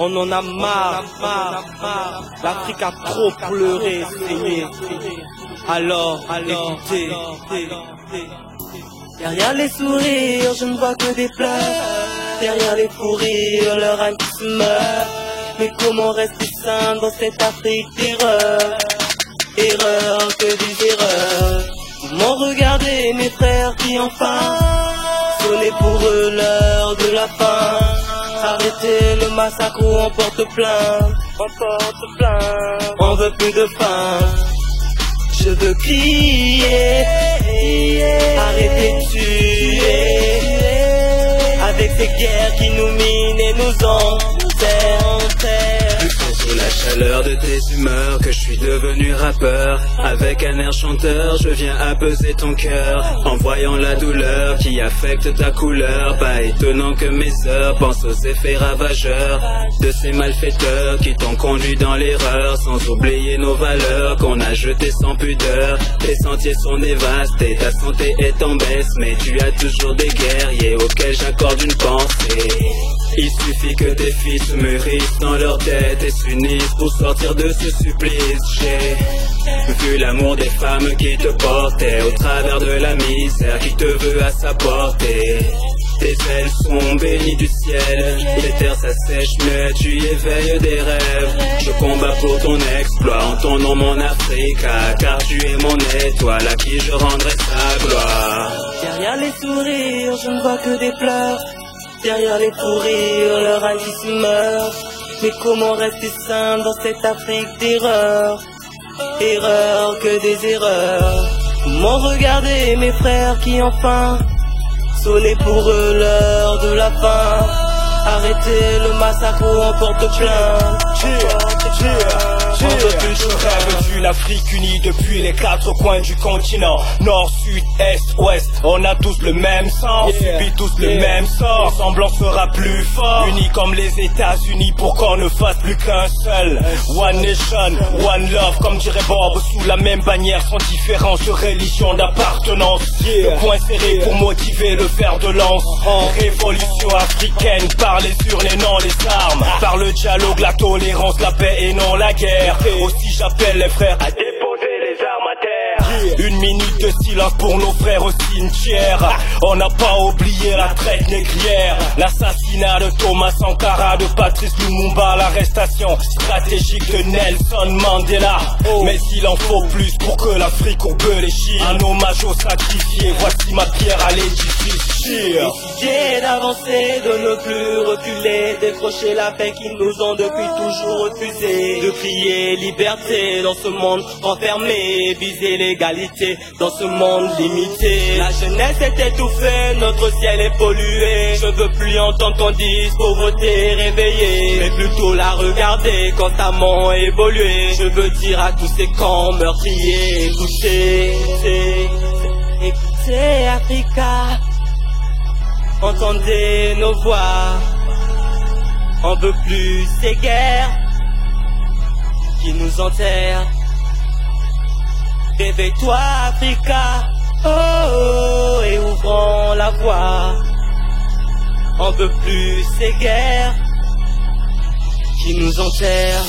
On en a marre, l'Afrique a trop pleuré, saigné. Alors, écoutez. Derrière les sourires, je ne vois que des pleurs. Derrière les fous rires, leur âme qui se meurt. Mais comment rester sain dans cette Afrique d'erreur? Erreur, que des erreurs. Comment regarder mes frères qui enfin sonnaient pour eux l'heure de la fin? Arrêtez le massacre ou on porte plainte. On veut plus de faim. Je veux crier, arrêtez de tuer. Avec ces guerres qui nous minent et nous enterrent. Sous la chaleur de tes humeurs que je suis devenu rappeur. Avec un air chanteur, je viens apaiser ton cœur. En voyant la douleur qui affecte ta couleur, pas étonnant que mes heures pensent aux effets ravageurs de ces malfaiteurs qui t'ont conduit dans l'erreur. Sans oublier nos valeurs qu'on a jetées sans pudeur. Tes sentiers sont dévastés, ta santé est en baisse, mais tu as toujours des guerriers auxquels j'accorde une pensée. Il suffit que tes fils mûrissent dans leur tête et s'unissent pour sortir de ce supplice. J'ai vu l'amour des femmes qui te portaient au travers de la misère qui te veut à sa portée. Tes ailes sont bénies du ciel, les terres s'assèchent mais tu éveilles des rêves. Je combats pour ton exploit en ton nom mon Africa, car tu es mon étoile à qui je rendrai sa gloire. Derrière les sourires, je ne vois que des pleurs. Derrière les fous rires, leur âme qui se meurt. Mais comment rester sain dans cette Afrique d'erreur? Erreur, que des erreurs. Comment regarder mes frères qui enfin sonnaient pour eux l'heure de la fin? Arrêtez le massacre ou on porte plainte. Je rêve d'une Afrique unie depuis les quatre coins du continent. Nord, sud, est, ouest, on a tous le même sang, subit tous le même sort. Ensemble on sera plus fort, unis comme les États-Unis pour qu'on ne fasse plus qu'un seul. One nation, one love, comme dirait Bob, sous la même bannière sans différence de religion d'appartenance. Le point serré pour motiver le fer de lance. Révolution africaine par les urnes et non les armes, par le dialogue, la tolérance, la paix et non la guerre. Aussi j'appelle les frères à déposer les armes à terre. Une minute de silence pour nos frères au cimetière. On n'a pas oublié la traite négrière, l'assassinat de Thomas Sankara, de Patrice Lumumba, l'arrestation stratégique de Nelson Mandela. Mais il en faut plus pour que l'Afrique courbe les chines. Un hommage aux sacrifiés, voici ma pierre à l'édifice. Décider d'avancer, de ne plus reculer, décrocher la paix qu'ils nous ont depuis toujours refusé. De crier liberté dans ce monde enfermé, viser l'égalité dans ce monde limité. La jeunesse est étouffée, notre ciel est pollué. Je veux plus entendre qu'on dise pauvreté réveillée, mais plutôt la regarder constamment évoluer. Je veux dire à tous ces camps meurtriers, écoutez, écoutez Africa, entendez nos voix. On veut plus ces guerres qui nous enterrent. Réveille-toi Africa, oh, oh, et ouvrons la voie. On veut plus ces guerres qui nous enterrent.